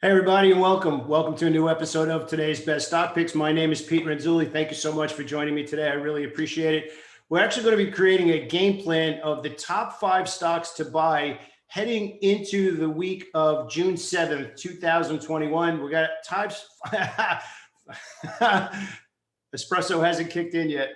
Hey everybody, and welcome. Welcome to a new episode of today's Best Stock Picks. My name is Pete Renzulli. Thank you so much for joining me today. I really appreciate it. We're actually going to be creating a game plan of the top 5 stocks to buy heading into the week of June 7th, 2021. We got types. Espresso hasn't kicked in yet.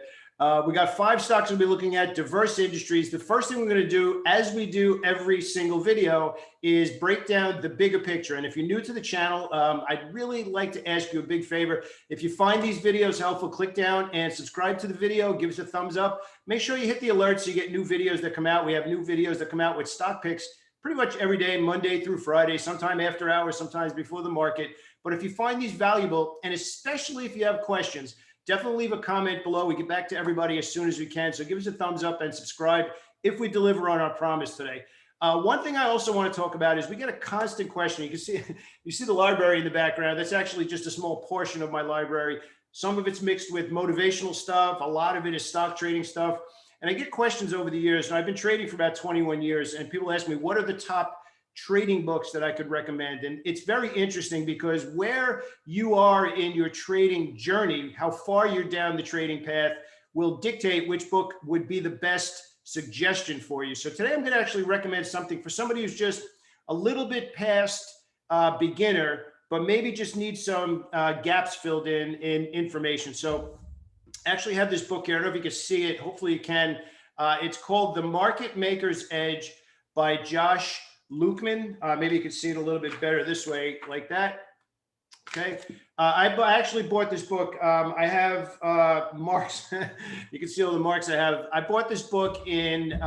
We got 5 stocks we'll be looking at, diverse industries. The first thing we're going to do, as we do every single video, is break down the bigger picture. And if you're new to the channel, I'd really like to ask you a big favor. If you find these videos helpful, click down and subscribe to the video. Give us a thumbs up. Make sure you hit the alert so you get new videos that come out. We have new videos that come out with stock picks pretty much every day, Monday through Friday, sometime after hours, sometimes before the market. But if you find these valuable, and especially if you have questions, definitely leave a comment below. We get back to everybody as soon as we can. So give us a thumbs up and subscribe if we deliver on our promise today. One thing I also want to talk about is we get a constant question. You can see, you see the library in the background. That's actually just a small portion of my library. Some of it's mixed with motivational stuff. A lot of it is stock trading stuff. And I get questions over the years, and I've been trading for about 21 years, and people ask me, what are the top trading books that I could recommend? And it's very interesting because where you are in your trading journey, how far you're down the trading path, will dictate which book would be the best suggestion for you. So today I'm going to actually recommend something for somebody who's just a little bit past beginner, but maybe just needs some gaps filled in information. So I actually have this book here. I don't know if you can see it. Hopefully you can. It's called The Market Maker's Edge by Josh Lukeman. Maybe you can see it a little bit better this way, like that. Okay. I actually bought this book. I have marks. You can see all the marks I have. I bought this book in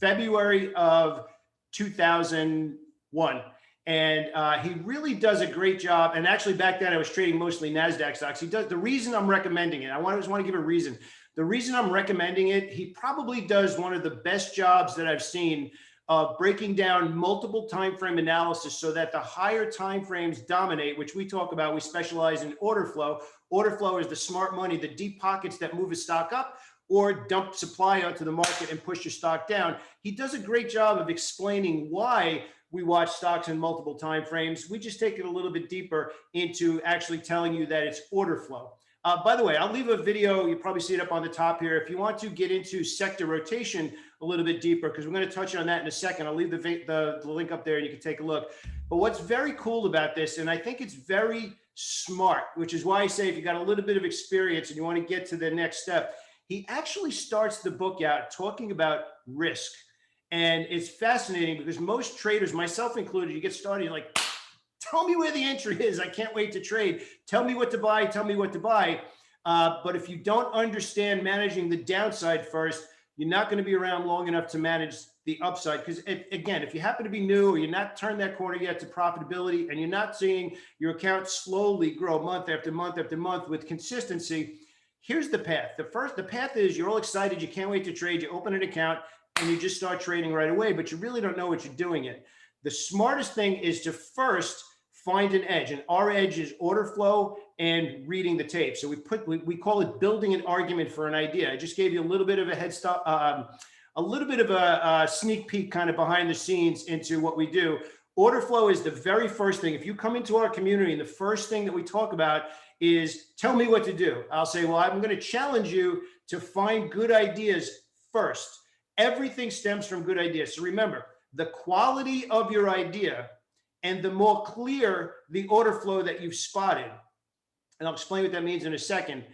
February of 2001. And he really does a great job. And actually back then I was trading mostly NASDAQ stocks. He does. The reason I'm recommending it, I just want to give a reason. The reason I'm recommending it, he probably does one of the best jobs that I've seen of breaking down multiple time frame analysis so that the higher time frames dominate, which we talk about. We specialize in order flow. Order flow is the smart money, the deep pockets that move a stock up or dump supply onto the market and push your stock down. He does a great job of explaining why we watch stocks in multiple time frames. We just take it a little bit deeper into actually telling you that it's order flow. By the way, I'll leave a video. You probably see it up on the top here. If you want to get into sector rotation a little bit deeper, because we're going to touch on that in a second. I'll leave the link up there and you can take a look. But what's very cool about this, and I think it's very smart, which is why I say if you got a little bit of experience and you want to get to the next step, he actually starts the book out talking about risk. And it's fascinating because most traders, myself included, you get started, you're like, tell me where the entry is. I can't wait to trade. Tell me what to buy. Tell me what to buy. But if you don't understand managing the downside first, you're not going to be around long enough to manage the upside. Because again, if you happen to be new or you're not turned that corner yet to profitability and you're not seeing your account slowly grow month after month after month with consistency, here's the path. The path is you're all excited. You can't wait to trade. You open an account and you just start trading right away, but you really don't know what you're doing yet. The smartest thing is to first find an edge, and our edge is order flow and reading the tape. So we call it building an argument for an idea. I just gave you a little bit of a head start, a little bit of a sneak peek kind of behind the scenes into what we do. Order flow is the very first thing. If you come into our community and the first thing that we talk about is tell me what to do, I'll say, well, I'm going to challenge you to find good ideas first. Everything stems from good ideas. So remember, the quality of your idea and the more clear the order flow that you've spotted, and I'll explain what that means in a second,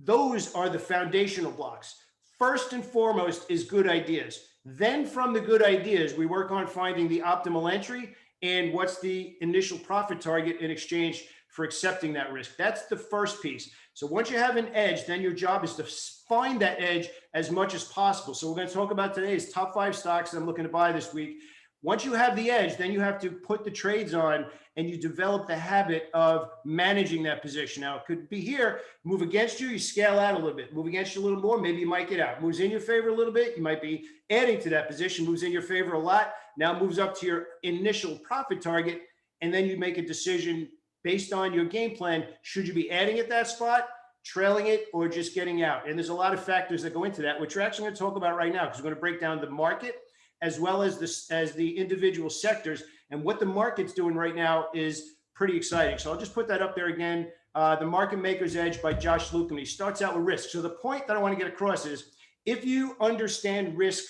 those are the foundational blocks. First and foremost is good ideas. Then from the good ideas, we work on finding the optimal entry and what's the initial profit target in exchange for accepting that risk. That's the first piece. So once you have an edge, then your job is to find that edge as much as possible. So we're going to talk about today's top 5 stocks that I'm looking to buy this week. Once you have the edge, then you have to put the trades on and you develop the habit of managing that position. Now, it could be here, move against you, you scale out a little bit. Move against you a little more, maybe you might get out. Moves in your favor a little bit, you might be adding to that position. Moves in your favor a lot, now moves up to your initial profit target, and then you make a decision based on your game plan. Should you be adding at that spot, trailing it, or just getting out? And there's a lot of factors that go into that, which we're actually going to talk about right now because we're going to break down the market as well as the individual sectors. And what the market's doing right now is pretty exciting. So I'll just put that up there again. The Market Maker's Edge by Josh Lukin. He starts out with risk. So the point that I want to get across is, if you understand risk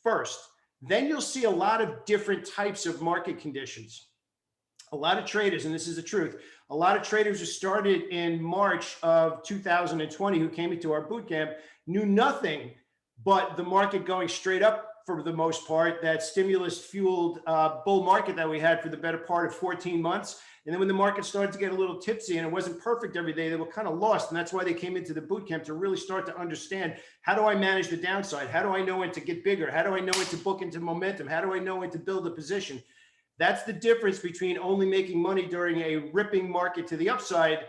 first, then you'll see a lot of different types of market conditions. A lot of traders, and this is the truth, a lot of traders who started in March of 2020 who came into our boot camp knew nothing but the market going straight up for the most part, that stimulus fueled bull market that we had for the better part of 14 months. And then when the market started to get a little tipsy and it wasn't perfect every day, they were kind of lost. And that's why they came into the boot camp, to really start to understand, how do I manage the downside? How do I know when to get bigger? How do I know when to book into momentum? How do I know when to build a position? That's the difference between only making money during a ripping market to the upside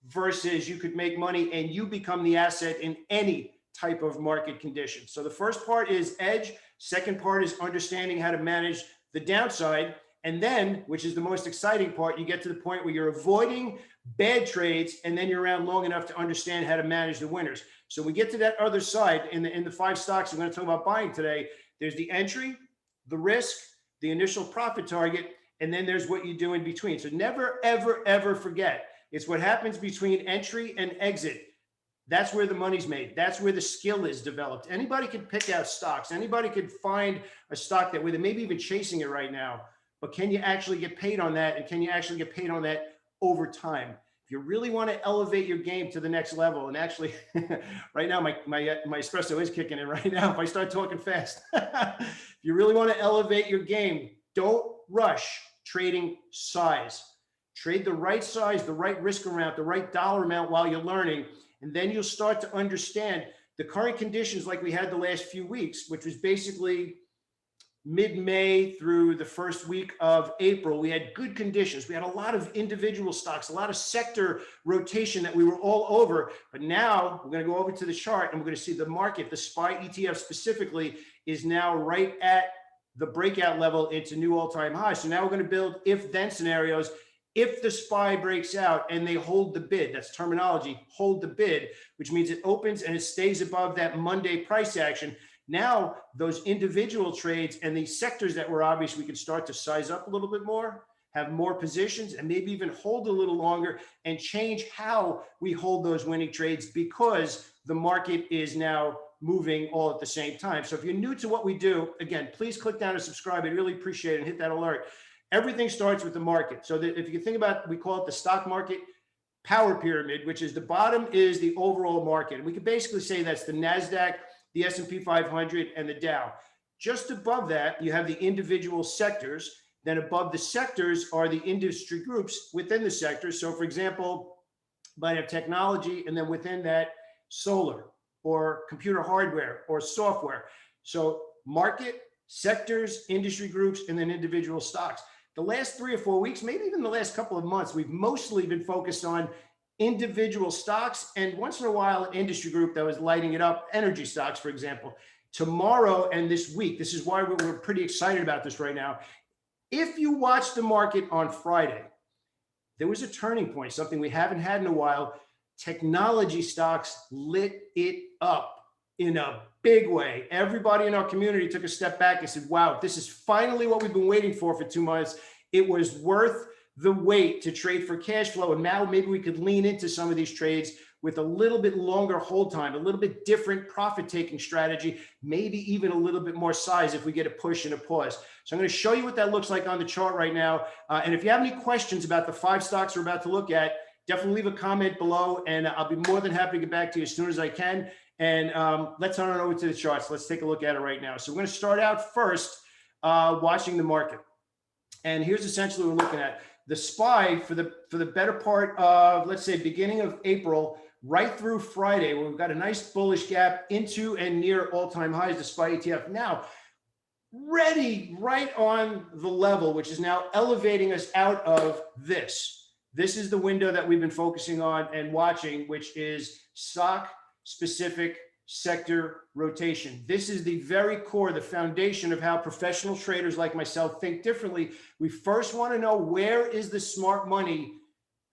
versus you could make money and you become the asset in any type of market condition. So the first part is edge. Second part is understanding how to manage the downside. And then, which is the most exciting part, you get to the point where you're avoiding bad trades, and then you're around long enough to understand how to manage the winners. So we get to that other side in the 5 stocks I'm going to talk about buying today. There's the entry, the risk, the initial profit target, and then there's what you do in between. So never, ever, ever forget, it's what happens between entry and exit. That's where the money's made. That's where the skill is developed. Anybody could pick out stocks. Anybody could find a stock that, where they may be even chasing it right now. But can you actually get paid on that? And can you actually get paid on that over time? If you really want to elevate your game to the next level, and actually right now, my espresso is kicking in right now if I start talking fast. If you really want to elevate your game, don't rush trading size. Trade the right size, the right risk amount, the right dollar amount while you're learning. And then you'll start to understand the current conditions like we had the last few weeks, which was basically mid-May through the first week of April. We had good conditions. We had a lot of individual stocks, a lot of sector rotation that we were all over. But now we're going to go over to the chart and we're going to see the market, the SPY ETF specifically, is now right at the breakout level into new all-time highs. So now we're going to build if-then scenarios. If the SPY breaks out and they hold the bid, that's terminology, hold the bid, which means it opens and it stays above that Monday price action. Now, those individual trades and the sectors that were obvious, we can start to size up a little bit more, have more positions, and maybe even hold a little longer and change how we hold those winning trades, because the market is now moving all at the same time. So if you're new to what we do, again, please click down and subscribe. I'd really appreciate it, and hit that alert. Everything starts with the market. So that if you think about, we call it the stock market power pyramid, which is the bottom is the overall market. And we could basically say that's the NASDAQ, the S&P 500, and the Dow. Just above that, you have the individual sectors. Then above the sectors are the industry groups within the sectors. So for example, you might have technology, and then within that, solar or computer hardware or software. So market, sectors, industry groups, and then individual stocks. The last 3 or 4 weeks, maybe even the last couple of months, we've mostly been focused on individual stocks, and once in a while an industry group that was lighting it up, energy stocks, for example. Tomorrow and this week, this is why we're pretty excited about this right now. If you watch the market on Friday, there was a turning point, something we haven't had in a while. Technology stocks lit it up in a big way. Everybody in our community took a step back and said, wow, this is finally what we've been waiting for 2 months. It was worth the wait to trade for cash flow. And now maybe we could lean into some of these trades with a little bit longer hold time, a little bit different profit-taking strategy, maybe even a little bit more size if we get a push and a pause. So I'm going to show you what that looks like on the chart right now. And if you have any questions about the 5 stocks we're about to look at, definitely leave a comment below, and I'll be more than happy to get back to you as soon as I can. And let's turn it over to the charts. Let's take a look at it right now. So we're going to start out first watching the market. And here's essentially what we're looking at. The SPY for the better part of, let's say, beginning of April, right through Friday, where we've got a nice bullish gap into and near all-time highs, the SPY ETF. Now, ready right on the level, which is now elevating us out of this. This is the window that we've been focusing on and watching, which is stock-specific sector rotation. This is the very core, the foundation of how professional traders like myself think differently. We first want to know, where is the smart money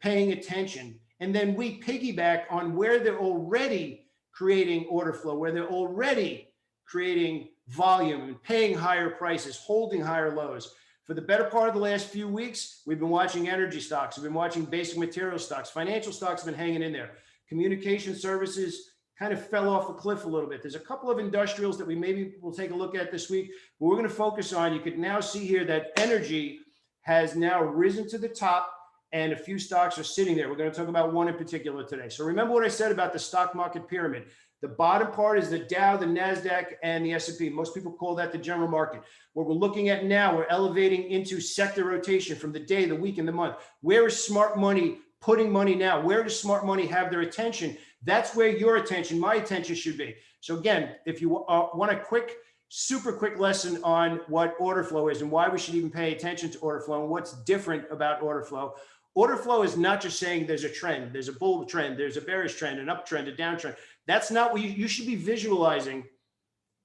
paying attention? And then we piggyback on where they're already creating order flow, where they're already creating volume and paying higher prices, holding higher lows. For the better part of the last few weeks, we've been watching energy stocks. We've been watching basic material stocks. Financial stocks have been hanging in there. Communication services kind of fell off a cliff a little bit. There's a couple of industrials that we maybe will take a look at this week, but we're going to focus on. You can now see here that energy has now risen to the top and a few stocks are sitting there. We're going to talk about one in particular today. So remember what I said about the stock market pyramid. The bottom part is the Dow, the NASDAQ, and the S&P. Most people call that the general market. What we're looking at now, we're elevating into sector rotation from the day, the week, and the month. Where is smart money putting money now? Where does smart money have their attention? That's where your attention, my attention should be. So again, if you want a super quick lesson on what order flow is and why we should even pay attention to order flow and what's different about order flow. Order flow is not just saying there's a trend, there's a bull trend, there's a bearish trend, an uptrend, a downtrend. That's not what you should be visualizing.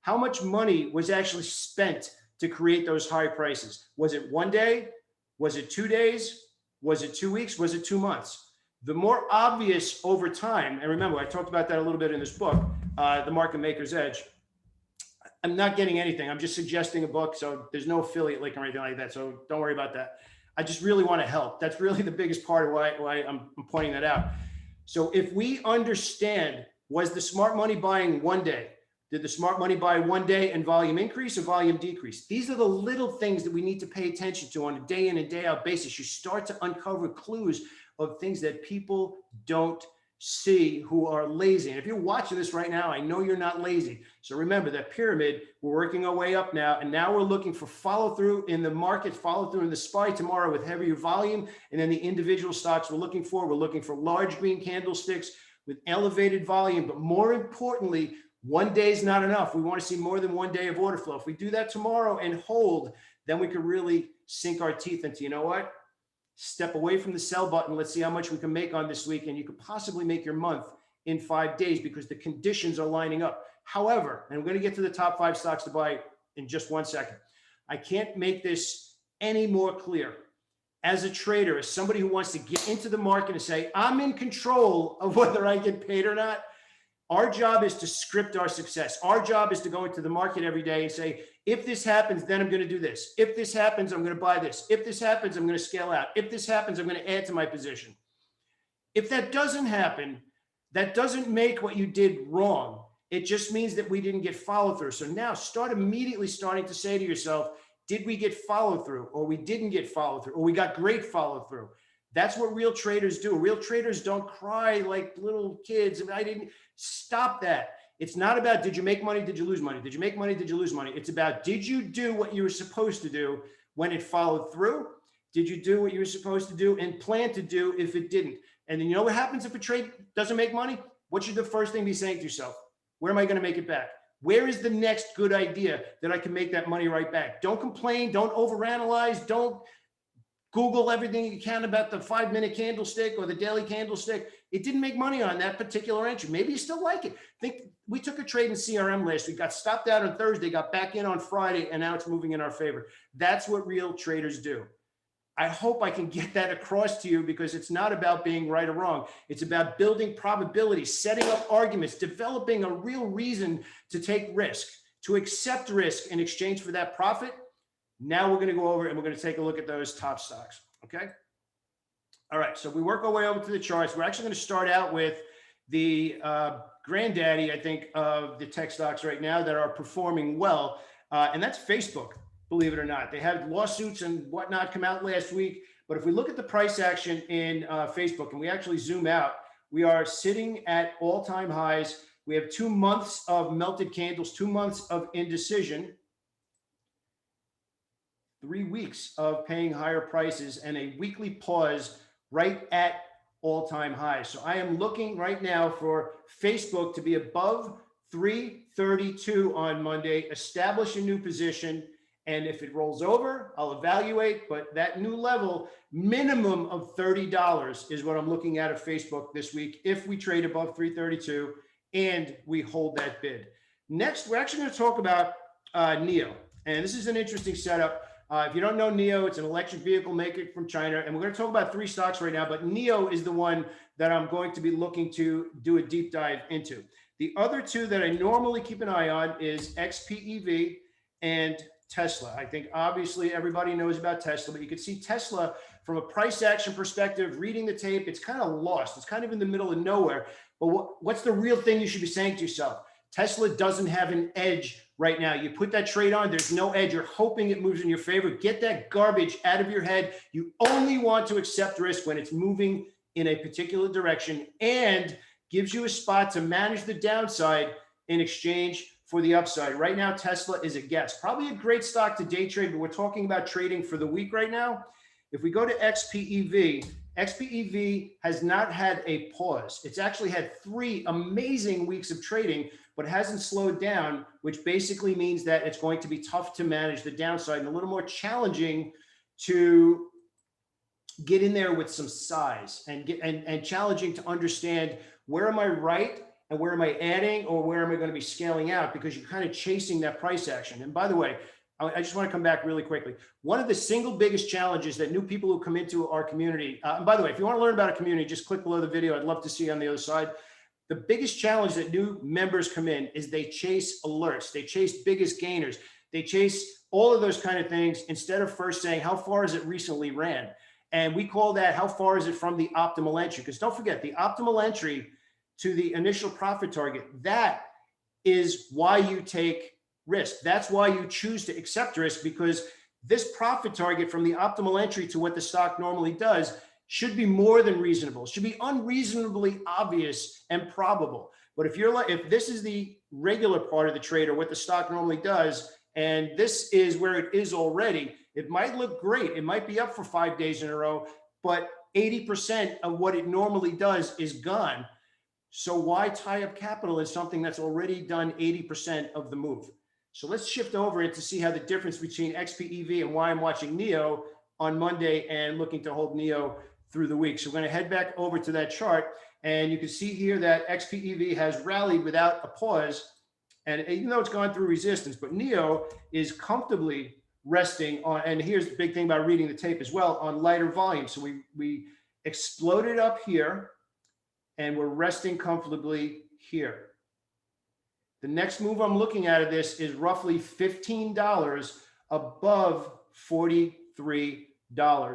How much money was actually spent to create those high prices? Was it 1 day? Was it 2 days? Was it 2 weeks? Was it 2 months? The more obvious over time, and remember, I talked about that a little bit in this book, The Market Maker's Edge. I'm not getting anything. I'm just suggesting a book, so there's no affiliate link or anything like that, so don't worry about that. I just really want to help. That's really the biggest part of why I'm pointing that out. So if we understand, was the smart money buying 1 day? Did the smart money buy 1 day and volume increase or volume decrease? These are the little things that we need to pay attention to on a day in and day out basis. You start to uncover clues of things that people don't see who are lazy. And if you're watching this right now, I know you're not lazy. So remember that pyramid, we're working our way up now. And now we're looking for follow through in the market, follow through in the SPY tomorrow with heavier volume. And then the individual stocks we're looking for large green candlesticks with elevated volume. But more importantly, 1 day is not enough. We want to see more than 1 day of order flow. If we do that tomorrow and hold, then we can really sink our teeth into, you know what? Step away from the sell button. Let's see how much we can make on this week. And you could possibly make your month in 5 days because the conditions are lining up. However, and I'm going to get to the top 5 stocks to buy in just 1 second. I can't make this any more clear. As a trader, as somebody who wants to get into the market and say, I'm in control of whether I get paid or not, our job is to script our success. Our job is to go into the market every day and say, if this happens, then I'm going to do this. If this happens, I'm going to buy this. If this happens, I'm going to scale out. If this happens, I'm going to add to my position. If that doesn't happen, that doesn't make what you did wrong. It just means that we didn't get follow through. So now start immediately starting to say to yourself, did we get follow through, or we didn't get follow through, or we got great follow through? That's what real traders do. Real traders don't cry like little kids. I didn't stop that. It's not about, did you make money? Did you lose money? Did you make money? Did you lose money? It's about, did you do what you were supposed to do when it followed through? Did you do what you were supposed to do and plan to do if it didn't? And then you know what happens if a trade doesn't make money? What should the first thing be saying to yourself? Where am I going to make it back? Where is the next good idea that I can make that money right back? Don't complain. Don't overanalyze. Don't Google everything you can about the 5-minute candlestick or the daily candlestick. It didn't make money on that particular entry. Maybe you still like it. Think we took a trade in CRM last week, got stopped out on Thursday, got back in on Friday, and now it's moving in our favor. That's what real traders do. I hope I can get that across to you because it's not about being right or wrong. It's about building probability, setting up arguments, developing a real reason to take risk, to accept risk in exchange for that profit. Now we're going to go over and we're going to take a look at those top stocks. Okay. All right. So we work our way over to the charts. We're actually going to start out with the granddaddy, I think, of the tech stocks right now that are performing well. And that's Facebook, believe it or not. They had lawsuits and whatnot come out last week. But if we look at the price action in Facebook and we actually zoom out, we are sitting at all-time highs. We have 2 months of melted candles, 2 months of indecision, 3 weeks of paying higher prices, and a weekly pause right at all-time highs. So I am looking right now for Facebook to be above 332 on Monday, establish a new position, and if it rolls over, I'll evaluate, but that new level, minimum of $30 is what I'm looking at Facebook this week if we trade above 332 and we hold that bid. Next, we're actually going to talk about NEO, and this is an interesting setup. If you don't know NIO, it's an electric vehicle maker from China. And we're going to talk about 3 stocks right now, but NIO is the one that I'm going to be looking to do a deep dive into. The other 2 that I normally keep an eye on is XPEV and Tesla. I think obviously everybody knows about Tesla, but you can see Tesla from a price action perspective, reading the tape, it's kind of lost. It's kind of in the middle of nowhere. But what's the real thing you should be saying to yourself? Tesla doesn't have an edge right now. You put that trade on, there's no edge. You're hoping it moves in your favor. Get that garbage out of your head. You only want to accept risk when it's moving in a particular direction and gives you a spot to manage the downside in exchange for the upside. Right now, Tesla is a guess. Probably a great stock to day trade, but we're talking about trading for the week right now. If we go to XPEV, XPEV has not had a pause. It's actually had 3 amazing weeks of trading, but hasn't slowed down, which basically means that it's going to be tough to manage the downside and a little more challenging to get in there with some size and challenging to understand where am I right and where am I adding or where am I going to be scaling out, because you're kind of chasing that price action. And by the way, I just want to come back really quickly. One of the single biggest challenges that new people who come into our community, and by the way, if you want to learn about a community, just click below the video. I'd love to see you on the other side. The biggest challenge that new members come in is they chase alerts. They chase biggest gainers. They chase all of those kind of things instead of first saying, how far has it recently ran? And we call that, how far is it from the optimal entry? Because don't forget, the optimal entry to the initial profit target, that is why you take risk. That's why you choose to accept risk, because this profit target from the optimal entry to what the stock normally does should be more than reasonable. It should be unreasonably obvious and probable. But if this is the regular part of the trade or what the stock normally does, and this is where it is already, it might look great. It might be up for 5 days in a row, but 80% of what it normally does is gone. So why tie up capital in something that's already done 80% of the move? So let's shift over and to see how the difference between XPEV and why I'm watching NIO on Monday and looking to hold NIO through the week. So we're going to head back over to that chart, and you can see here that XPEV has rallied without a pause. And even though it's gone through resistance, but NIO is comfortably resting on, and here's the big thing about reading the tape as well, on lighter volume. So we exploded up here and we're resting comfortably here. The next move I'm looking at of this is roughly $15 above $43.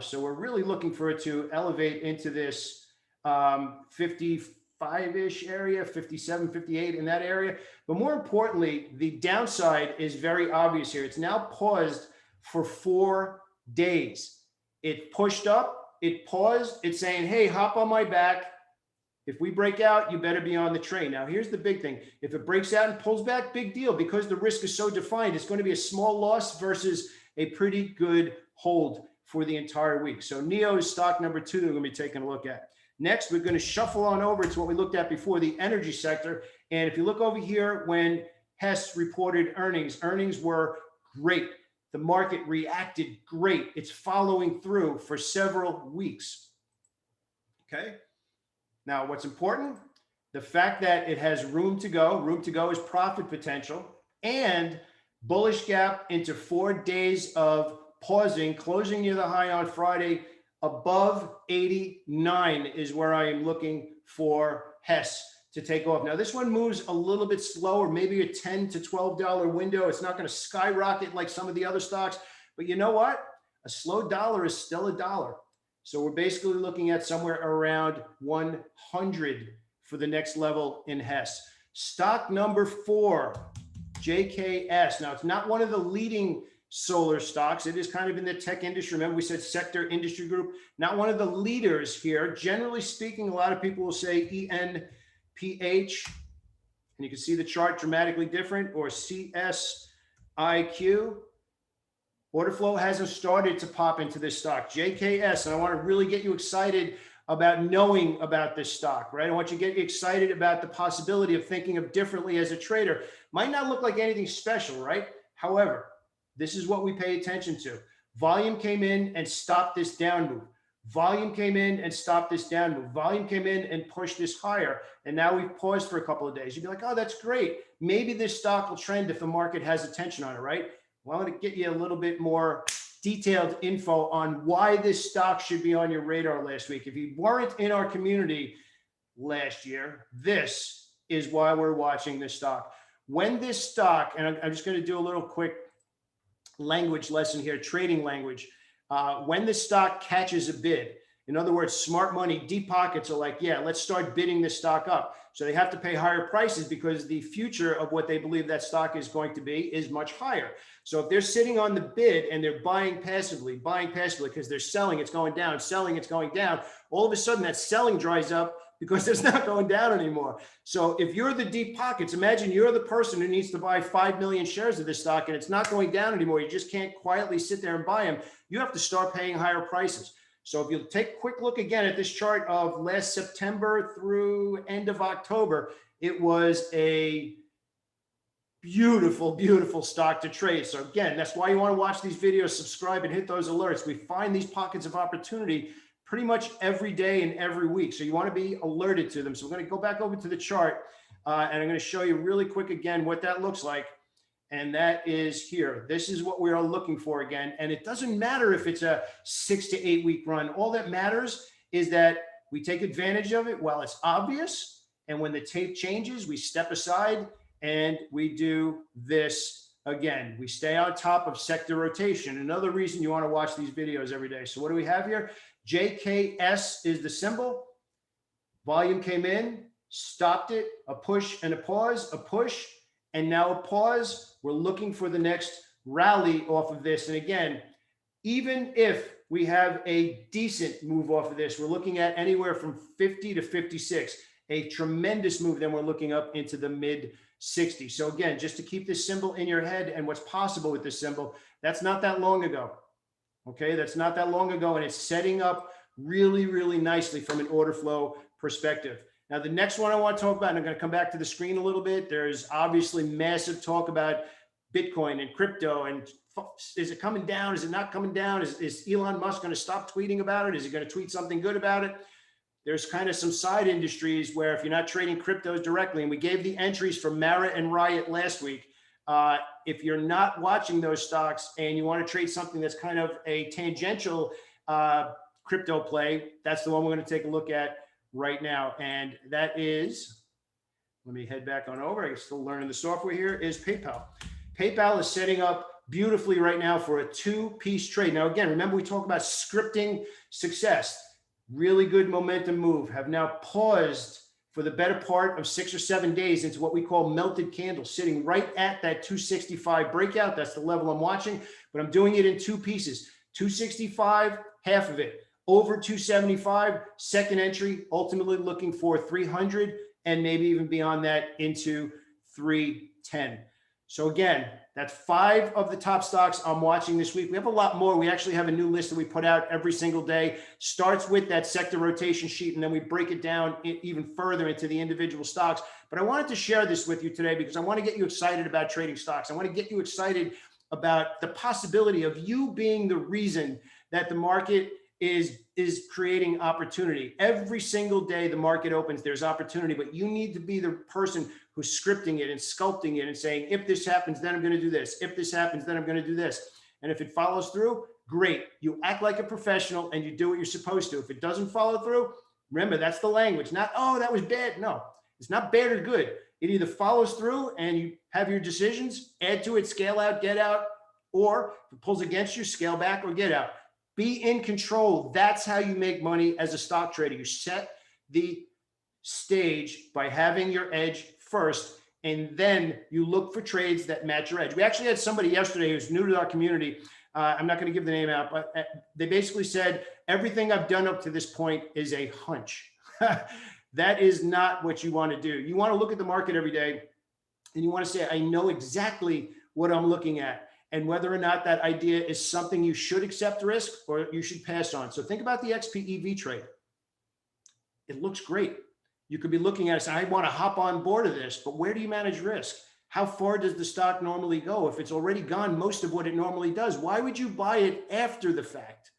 So we're really looking for it to elevate into this 55-ish area, 57, 58 in that area. But more importantly, the downside is very obvious here. It's now paused for 4 days. It pushed up, it paused, it's saying, hey, hop on my back. If we break out, you better be on the train. Now, here's the big thing. If it breaks out and pulls back, big deal, because the risk is so defined. It's going to be a small loss versus a pretty good hold for the entire week. So NIO is stock number 2 that we're going to be taking a look at. Next, we're going to shuffle on over to what we looked at before, the energy sector. And if you look over here, when Hess reported earnings were great. The market reacted great. It's following through for several weeks. Okay. Now, what's important? The fact that it has room to go. Room to go is profit potential, and bullish gap into 4 days of pausing, closing near the high on Friday. Above 89 is where I am looking for Hess to take off. Now, this one moves a little bit slower, maybe a $10 to $12 window. It's not going to skyrocket like some of the other stocks, but you know what? A slow dollar is still a dollar. So we're basically looking at somewhere around 100 for the next level in Hess. Stock number 4, JKS. Now, it's not one of the leading solar stocks. It is kind of in the tech industry. Remember, we said sector industry group, not one of the leaders here. Generally speaking, a lot of people will say ENPH, and you can see the chart dramatically different, or CSIQ. Order flow hasn't started to pop into this stock, JKS, and I want to really get you excited about knowing about this stock, right? I want you to get excited about the possibility of thinking of differently as a trader. Might not look like anything special, right? However, this is what we pay attention to. Volume came in and stopped this down move. Volume came in and stopped this down move. Volume came in and pushed this higher. And now we've paused for a couple of days. You'd be like, oh, that's great. Maybe this stock will trend if the market has attention on it, right? Well, I'm going to get you a little bit more detailed info on why this stock should be on your radar last week. If you weren't in our community last year, this is why we're watching this stock. When this stock, and I'm just going to do a little quick language lesson here, trading language. When this stock catches a bid, in other words, smart money, deep pockets are like, yeah, let's start bidding this stock up. So they have to pay higher prices because the future of what they believe that stock is going to be is much higher. So if they're sitting on the bid and they're buying passively because they're selling, it's going down, selling, it's going down, all of a sudden that selling dries up because it's not going down anymore. So if you're the deep pockets, imagine you're the person who needs to buy 5 million shares of this stock and it's not going down anymore. You just can't quietly sit there and buy them. You have to start paying higher prices. So if you take a quick look again at this chart of last September through end of October, it was a beautiful, beautiful stock to trade. So again, that's why you want to watch these videos, subscribe and hit those alerts. We find these pockets of opportunity pretty much every day and every week. So you want to be alerted to them. So we're going to go back over to the chart and I'm going to show you really quick again what that looks like. And that is here. This is what we are looking for again. And it doesn't matter if it's a 6 to 8 week run. All that matters is that we take advantage of it while it's obvious. And when the tape changes, we step aside and we do this again. We stay on top of sector rotation. Another reason you want to watch these videos every day. So what do we have here? JKS is the symbol. Volume came in, stopped it, a push and a pause, a push, and now a pause. We're looking for the next rally off of this. And again, even if we have a decent move off of this, we're looking at anywhere from 50 to 56, a tremendous move. Then we're looking up into the mid 60s. So again, just to keep this symbol in your head and what's possible with this symbol, that's not that long ago. Okay, that's not that long ago. And it's setting up really, really nicely from an order flow perspective. Now, the next one I want to talk about, and I'm going to come back to the screen a little bit. There's obviously massive talk about Bitcoin and crypto. And is it coming down? Is it not coming down? Is Elon Musk going to stop tweeting about it? Is he going to tweet something good about it? There's kind of some side industries where if you're not trading cryptos directly, and we gave the entries for Mara and Riot last week. If you're not watching those stocks and you want to trade something that's kind of a tangential crypto play, that's the one we're going to take a look at right now. And that is, let me head back on over. I'm still learning the software here, is PayPal. PayPal is setting up beautifully right now for a two-piece trade. Now, again, remember we talked about scripting success. Really good momentum move. Have now paused for the better part of 6 or 7 days into what we call melted candles, sitting right at that 265 breakout. That's the level I'm watching, but I'm doing it in two pieces. 265, half of it. Over 275, second entry, ultimately looking for 300 and maybe even beyond that into 310. So again, that's 5 of the top stocks I'm watching this week. We have a lot more. We actually have a new list that we put out every single day. Starts with that sector rotation sheet, and then we break it down even further into the individual stocks. But I wanted to share this with you today because I want to get you excited about trading stocks. I want to get you excited about the possibility of you being the reason that the market is creating opportunity. Every single day the market opens, there's opportunity, but you need to be the person who's scripting it and sculpting it and saying, if this happens, then I'm going to do this. If this happens, then I'm going to do this. And if it follows through, great. You act like a professional and you do what you're supposed to. If it doesn't follow through, remember, that's the language. Not, oh, that was bad. No, it's not bad or good. It either follows through and you have your decisions, add to it, scale out, get out, or if it pulls against you, scale back or get out. Be in control. That's how you make money as a stock trader. You set the stage by having your edge first, and then you look for trades that match your edge. We actually had somebody yesterday who's new to our community. I'm not going to give the name out, but they basically said, everything I've done up to this point is a hunch. That is not what you want to do. You want to look at the market every day, and you want to say, I know exactly what I'm looking at, and whether or not that idea is something you should accept risk or you should pass on. So think about the XPEV trade. It looks great. You could be looking at it and say, I want to hop on board of this, but where do you manage risk? How far does the stock normally go? If it's already gone most of what it normally does, why would you buy it after the fact?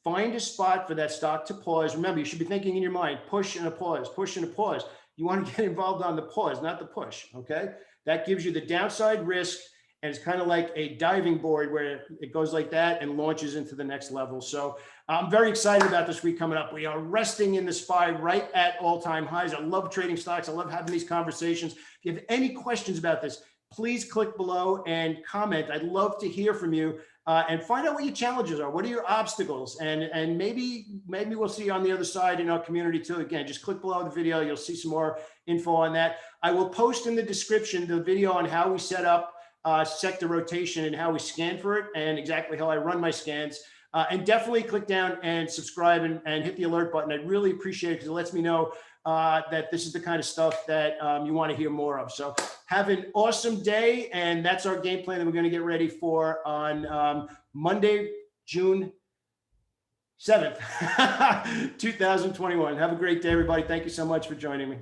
Find a spot for that stock to pause. Remember, you should be thinking in your mind, push and a pause, push and a pause. You want to get involved on the pause, not the push, okay? That gives you the downside risk And it's kind of like a diving board where it goes like that and launches into the next level. So I'm very excited about this week coming up. We are resting in the SPY right at all-time highs. I love trading stocks. I love having these conversations. If you have any questions about this, please click below and comment. I'd love to hear from you. And find out what your challenges are. What are your obstacles? And maybe we'll see you on the other side in our community too. Again, just click below the video. You'll see some more info on that. I will post in the description the video on how we set up sector rotation and how we scan for it and exactly how I run my scans. And definitely click down and subscribe and hit the alert button. I'd really appreciate it because it lets me know that this is the kind of stuff that you want to hear more of. So have an awesome day. And that's our game plan that we're going to get ready for on Monday, June 7th, 2021. Have a great day, everybody. Thank you so much for joining me.